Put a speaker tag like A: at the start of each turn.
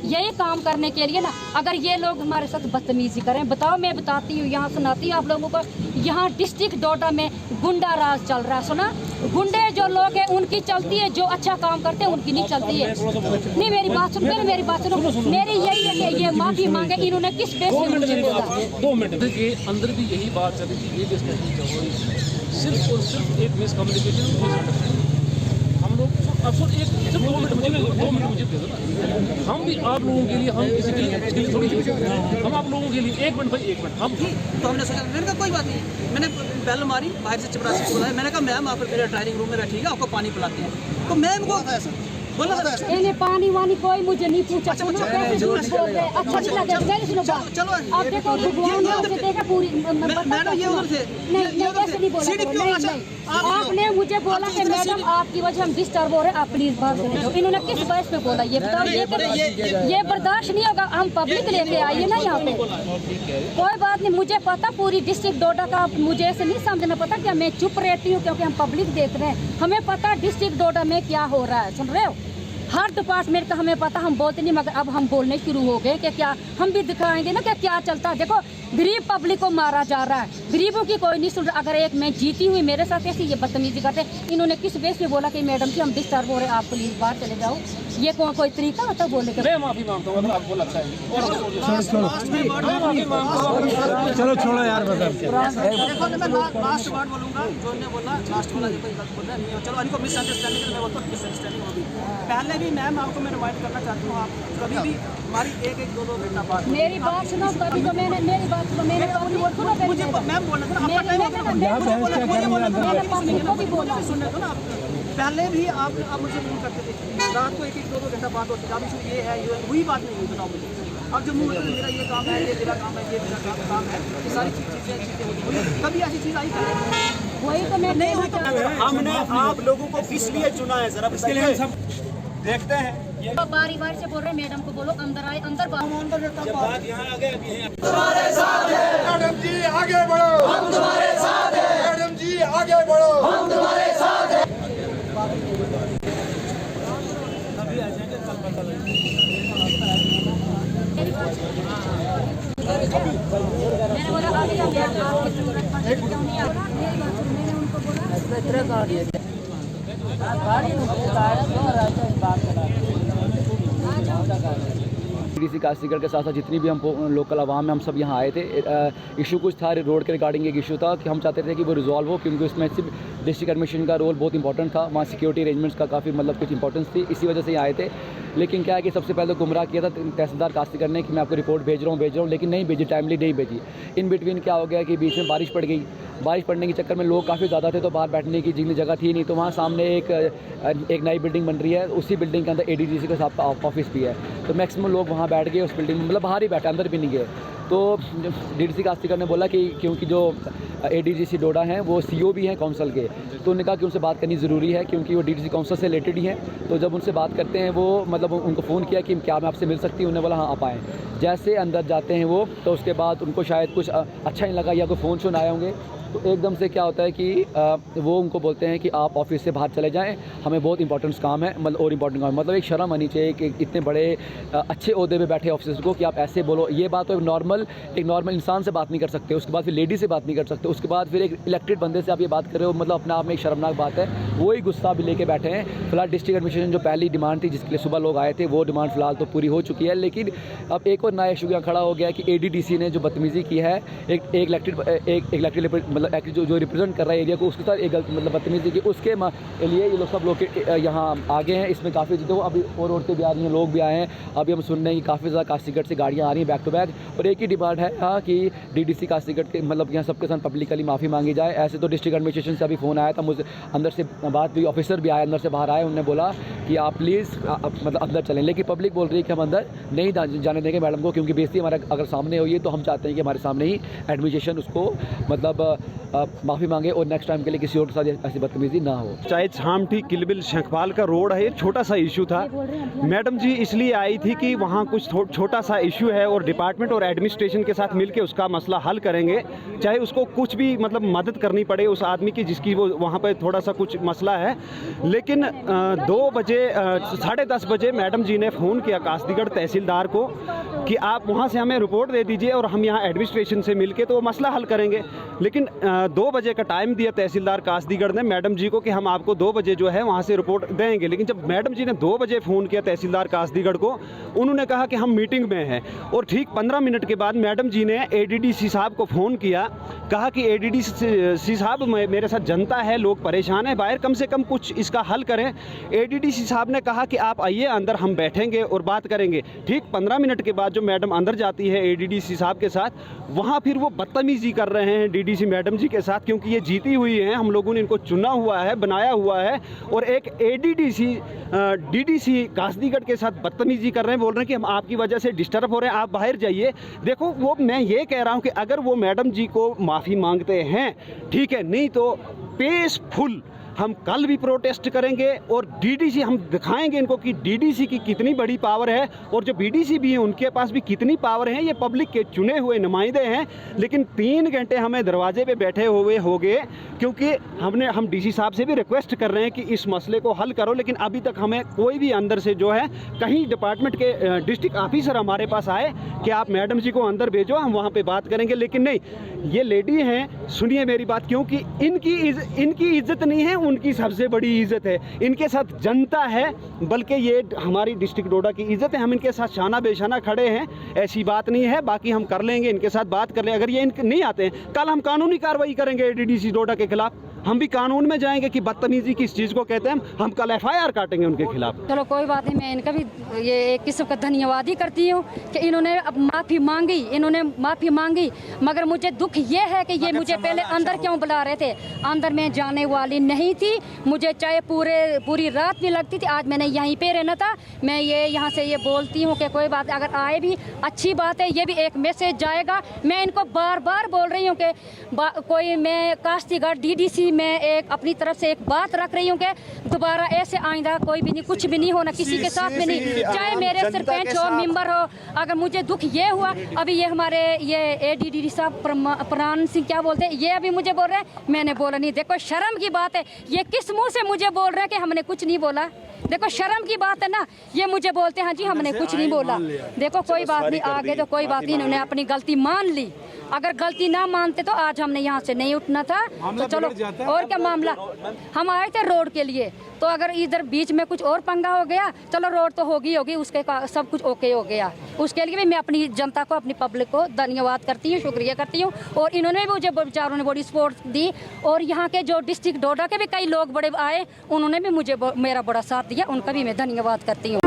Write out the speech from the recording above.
A: यही काम करने के लिए ना। अगर ये लोग हमारे साथ बदतमीजी करें, बताओ, मैं बताती हूँ, यहाँ सुनाती हूँ आप लोगों को। यहाँ डिस्ट्रिक्ट डोडा में गुंडा राज चल रहा है, सुना। गुंडे जो लोग हैं उनकी चलती है, जो अच्छा काम करते हैं उनकी नहीं चलती है। नहीं, मेरी बात सुन, पहले मेरी बात सुनो। मेरी यही है कि ये माफी मांगे, इन्होंने किस बेस पे मुझे बोला।
B: 2 मिनट के अंदर भी यही बात चल रही थी, ये सिर्फ और सिर्फ एक मिसकम्युनिकेशन। हम लोग अब सिर्फ 2 मिनट मुझे दे दो ना। हम भी आप लोगों के लिए, हम किसी के लिए थोड़ी, हम आप लोगों के लिए 1 मिनट भाई 1 मिनट हम
C: तो हमने सोचा, मैंने कहा कोई बात नहीं। मैंने बेल मारी, बाहर से चपरासी को बुलाया। मैंने कहा मैम आप मेरे ट्रायलिंग रूम में बैठिएगा, आपको पानी पिलाते हैं। तो मैम को बोला
A: इन्हें पानी वानी कोई मुझे नहीं पूछा। अच्छा नहीं लगे, सुनो बात।
C: चलो
A: आप देखो भगवान ने उसे देखा पूरी
C: मैडम ये उधर थे,
A: नहीं ऐसे नहीं बोला। आपने मुझे बोला कि मैडम आपकी वजह हम डिस्टर्ब हो रहे हैं, आप प्लीज बाहर चले जाओ। इन्होंने किस बहस पे बोला ये बताओ। ये बर्दाश्त नहीं होगा, हम पब्लिक लेके आइए ना यहाँ पे। कोई बात नहीं, मुझे पता पूरी डिस्ट्रिक्ट डोडा का, मुझे ऐसे नहीं समझना पता क्या मैं चुप रहती हूँ क्योंकि हम पब्लिक देख रहे हैं। हमें पता डिस्ट्रिक्ट डोडा में क्या हो रहा है, सुन रहे हो। हर डिपार्टमेंट का हमें पता, हम बोलते नहीं, मगर अब हम बोलने शुरू हो गए कि क्या हम भी दिखाएंगे ना कि क्या चलता है। देखो गरीब पब्लिक को मारा जा रहा है, गरीबों की कोई नहीं सुन रहा। अगर एक मैं जीती हुई मेरे साथ ऐसी ये बदतमीजी करते, इन्होंने किस बेस पे बोला कि मैडम जी हम डिस्टर्ब हो रहे हैं, आप प्लीज बाहर चले जाओ। ये कोई तरीका होता बोलने का?
B: मैं माफी मांगता हूँ अगर आपको लगता है।
D: चलो छोड़ो यार,
C: देखो मैं लास्ट वर्ड बोलूंगा। जो ने बोला लास्ट वाला देखो गलत बोल रहा है। चलो इनको मिसअंडरस्टैंडिंग मैं बोलता हूँ, मिसअंडरस्टैंडिंग होगी। पहले भी मैम आपको मैं रिमाइंड करना चाहती हूँ, आप कभी भी हमारी 1-2 घंटा बात
A: मेरी बात सुनो। कभी तो मैंने मेरी बात सुनो, मैंने
C: मुझे मैम बोलना था ना, सुनने दो ना। पहले भी आप मुझे फोन करते थे, रात को 1-2 घंटा बात होती थी। अब ये है वही बात नहीं हुई, बताओ मुझे। अब जो मुझे मेरा ये काम है, ये मेरा काम है, ये मेरा काम है, ये सारी चीजें होती। कभी ऐसी चीज आई
A: वही तो मैं नहीं
C: हुई।
D: हमने आप लोगों को किस लिए चुना है, जरा इसके लिए सब देखते हैं।
A: तो बारी बारी से बोल रहे मैडम को बोलो अंदर आए, अंदर बात
D: यहाँ आ गए,
E: तुम्हारे साथ है मैडम जी, आगे बढ़ो, हम तुम्हारे साथ है मैडम जी, आगे बढ़ो, हम तुम्हारे साथ है।
D: अभी आ जाएंगे, कल पता लगेगा।
A: मैंने बोला अभी आपकी जरूरत पड़ती क्यों नहीं आ रहा। मैंने उनको बोला
F: डीडीसी काशीगढ़ के साथ साथ जितनी भी हम लोकल आवाम में हम सब यहाँ आए थे। इशू कुछ था रोड के रिगार्डिंग, एक इशू था कि हम चाहते थे कि वो रिजॉल्व हो, क्योंकि उसमें सिर्फ डिस्ट्रिक्ट एडमिनिस्ट्रेशन का रोल बहुत इंपॉर्टेंट था। वहाँ सिक्योरिटी अरेंजमेंट्स का काफ़ी मतलब कुछ इंपॉर्टेंस थी, इसी वजह से यहाँ आए थे। लेकिन क्या है कि सबसे पहले गुमराह किया था तहसीलदार काशीगढ़ ने कि मैं आपको रिपोर्ट भेज रहा हूँ, लेकिन नहीं भेजी, टाइमली नहीं भेजी। इन बिटवीन क्या हो गया कि बीच में बारिश पड़ गई। बारिश पड़ने के चक्कर में लोग काफ़ी ज़्यादा थे, तो बाहर बैठने की जितनी जगह थी नहीं। तो वहाँ सामने एक नई बिल्डिंग बन रही है, उसी बिल्डिंग के अंदर एडीजीसी का ऑफिस भी है। तो मैक्सिमम लोग वहाँ बैठ गए उस बिल्डिंग में, मतलब बाहर ही बैठे, अंदर भी नहीं गए। तो डीडीसी काशीगढ़ ने बोला कि क्योंकि जो एडीजीसी डोडा हैं वो सीओ भी हैं काउंसिल के, तो उन्होंने कहा कि उनसे बात करनी ज़रूरी है क्योंकि वो डीडीसी काउंसिल से रिलेटेड ही हैं। तो जब उनसे बात करते हैं वो मतलब उनको फ़ोन किया कि क्या मैं आपसे मिल सकती हूँ, उन्होंने बोला हाँ आप आएँ। जैसे अंदर जाते हैं वो, तो उसके बाद उनको शायद कुछ अच्छा नहीं लगा या कोई फ़ोन शोन आए होंगे। तो एकदम से क्या होता है कि वो उनको बोलते हैं कि आप ऑफिस से बाहर चले जाएं, हमें बहुत इंपॉर्टेंट काम है, मतलब और इंपॉर्टेंट काम है। मतलब एक शर्म आनी चाहिए कि इतने बड़े अच्छे ओहदे पे बैठे ऑफिसर्स को कि आप ऐसे बोलो। ये बात तो एक नॉर्मल इंसान से बात नहीं कर सकते, उसके बाद फिर लेडी से बात नहीं कर सकते, उसके बाद फिर एक इलेक्टेड बंदे से आप ये बात कर रहे हो, मतलब अपने आप में एक शर्मनाक बात है। वही गुस्सा भी लेके बैठे हैं। फिलहाल डिस्ट्रिक्ट एडमिनिस्ट्रेशन जो पहली डिमांड थी जिसके लिए सुबह लोग आए थे, वो डिमांड फिलहाल तो पूरी हो चुकी है। लेकिन अब एक और नया इशू यहाँ खड़ा हो गया कि एडीडीसी ने जो बदतमीज़ी की है, एक इलेक्टेड मतलब जो रिप्रेजेंट कर रहा है एरिया को, उसके साथ एक गलत मतलब बदतमीजी की, उसके लिए ये लोग सब लोग यहाँ आगे हैं। इसमें काफ़ी चीज़ें अभी और औरतें भी आ रही हैं, लोग भी आए हैं। अभी हम सुन रहे हैं कि काफ़ी ज़्यादा काशीगढ़ से गाड़ियाँ आ रही हैं बैक टू बैक, और एक ही डिमांड है हाँ कि डीडीसी काशीगढ़ के मतलब यहाँ सबके साथ पब्लिकली माफ़ी मांगी जाए। ऐसे तो डिस्ट्रिक्ट एडमिनिस्ट्रेशन से अभी फ़ोन आया था, मुझे अंदर से बात भी, ऑफिसर भी आए अंदर से बाहर आए, उन्होंने बोला कि आप प्लीज़ मतलब अंदर चलें। लेकिन पब्लिक बोल रही है कि हम अंदर नहीं जाने देंगे मैडम को, क्योंकि बेइज्जती हमारा अगर सामने हुई है तो हम चाहते हैं कि हमारे सामने ही एडमिनिस्ट्रेशन उसको मतलब माफ़ी मांगे और नेक्स्ट टाइम के लिए किसी और के साथ ऐसी बदतमीजी ना हो।
G: चाहे छामठी किलबिल शंखपाल का रोड है, छोटा सा इशू था। मैडम जी इसलिए आई थी कि वहाँ कुछ छोटा सा इशू है और डिपार्टमेंट और एडमिनिस्ट्रेशन के साथ मिलके उसका मसला हल करेंगे, चाहे उसको कुछ भी मतलब मदद करनी पड़े उस आदमी की जिसकी वो वहाँ पर थोड़ा सा कुछ मसला है। लेकिन 2 बजे 10:30 बजे मैडम जी ने फ़ोन किया कासदीगढ़ तहसीलदार को कि आप वहाँ से हमें रिपोर्ट दे दीजिए और हम यहाँ एडमिनिस्ट्रेशन से मिलके तो वो मसला हल करेंगे। लेकिन 2 बजे का टाइम दिया तहसीलदार कासदीगढ़ ने मैडम जी को कि हम आपको 2 बजे जो है वहाँ से रिपोर्ट देंगे। लेकिन जब मैडम जी ने 2 बजे फ़ोन किया तहसीलदार कासदीगढ़ को, उन्होंने कहा कि हम मीटिंग में हैं। और ठीक 15 मिनट के बाद मैडम जी ने ADDC साहब को फ़ोन किया, कहा कि ADDC साहब मेरे साथ जनता है, लोग परेशान हैं बाहर, कम से कम कुछ इसका हल करें। ADDC साहब ने कहा कि आप आइए अंदर, हम बैठेंगे और बात करेंगे। ठीक 15 मिनट के बाद जो मैडम अंदर जाती है ADDC साहब के साथ, वहाँ फिर वो बदतमीज़ी कर रहे हैं DDC मैडम जी के साथ, क्योंकि ये जीती हुई हैं, हम लोगों ने इनको चुना हुआ है, बनाया हुआ है। और एक DDC कासदीगढ़ के साथ बदतमीज़ी कर रहे हैं, बोल रहे हैं कि हम आपकी वजह से डिस्टर्ब हो रहे हैं, आप बाहर जाइए। देखो वो मैं ये कह रहा हूँ कि अगर वो मैडम जी को माफ़ी मांगते हैं ठीक है, नहीं तो पीसफुल हम कल भी प्रोटेस्ट करेंगे और DDC हम दिखाएंगे इनको कि DDC की कितनी बड़ी पावर है और जो BDC भी हैं उनके पास भी कितनी पावर है। ये पब्लिक के चुने हुए नुमाइंदे हैं। लेकिन 3 घंटे हमें दरवाजे पे बैठे हुए हो गए, क्योंकि हम DC साहब से भी रिक्वेस्ट कर रहे हैं कि इस मसले को हल करो, लेकिन अभी तक हमें कोई भी अंदर से जो है, कहीं डिपार्टमेंट के डिस्ट्रिक्ट ऑफिसर हमारे पास आए कि आप मैडम जी को अंदर भेजो, हम वहाँ पर बात करेंगे। लेकिन नहीं, ये लेडी हैं, सुनिए मेरी बात, क्योंकि इनकी इज्जत नहीं है, उनकी सबसे बड़ी इज्जत है। इनके साथ जनता है, बल्कि ये हमारी डिस्ट्रिक्ट डोडा की इज्जत है। हम इनके साथ शाना बेशाना खड़े हैं, ऐसी बात नहीं है। बाकी हम कर लेंगे, इनके साथ बात कर लेंगे। अगर ये इनके नहीं आते हैं, कल हम कानूनी कार्रवाई करेंगे ADDC डोडा के खिलाफ। हम भी कानून में जाएंगे कि बदतमीजी किस चीज़ को कहते हैं। हम कल FIR काटेंगे उनके खिलाफ।
A: चलो कोई बात नहीं, मैं इनका भी ये एक किस्म का धन्यवाद ही करती हूँ कि इन्होंने अब माफ़ी मांगी। मगर मुझे दुख ये है कि ये मुझे पहले अंदर क्यों बुला रहे थे। अंदर मैं जाने वाली नहीं थी, मुझे चाहे पूरी रात भी लगती थी। आज मैंने यहीं पे रहना था। मैं ये यहाँ से ये बोलती हूँ कि कोई बात, अगर आए भी अच्छी बात है, ये भी एक मैसेज जाएगा। मैं इनको बार बार बोल रही हूँ कि कोई, मैं कासदीगढ़ DDC मैं एक अपनी तरफ से एक बात रख रही हूँ कि दोबारा ऐसे आइंदा कोई भी नहीं, कुछ भी नहीं होना किसी के साथ भी नहीं, चाहे मेरे सरपंच हो, मेंबर हो। अगर मुझे दुख ये हुआ, अभी ये हमारे ये ADDC साहब प्राण सिंह क्या बोलते हैं, ये अभी मुझे बोल रहे हैं, मैंने बोला नहीं। देखो शर्म की बात है, ये किस मुंह से मुझे बोल रहे हैं कि हमने कुछ नहीं बोला। देखो शर्म की बात है ना, ये मुझे बोलते हैं हाँ जी हमने कुछ नहीं बोला। देखो कोई बात नहीं, आगे तो कोई बात नहीं, इन्होंने अपनी गलती मान ली। अगर गलती ना मानते तो आज हमने यहाँ से नहीं उठना था। तो चलो, और क्या मामला, हम आए थे रोड के लिए, तो अगर इधर बीच में कुछ और पंगा हो गया, चलो रोड तो होगी उसके सब कुछ ओके हो गया। उसके लिए भी मैं अपनी जनता को, अपनी पब्लिक को धन्यवाद करती हूँ, शुक्रिया करती हूँ। और इन्होंने भी मुझे बेचारों ने बड़ी सपोर्ट दी। और यहाँ के जो डिस्ट्रिक्ट डोडा के भी कई लोग बड़े आए, उन्होंने भी मुझे मेरा बड़ा साथ दिया, उनका भी मैं धन्यवाद करती हूँ।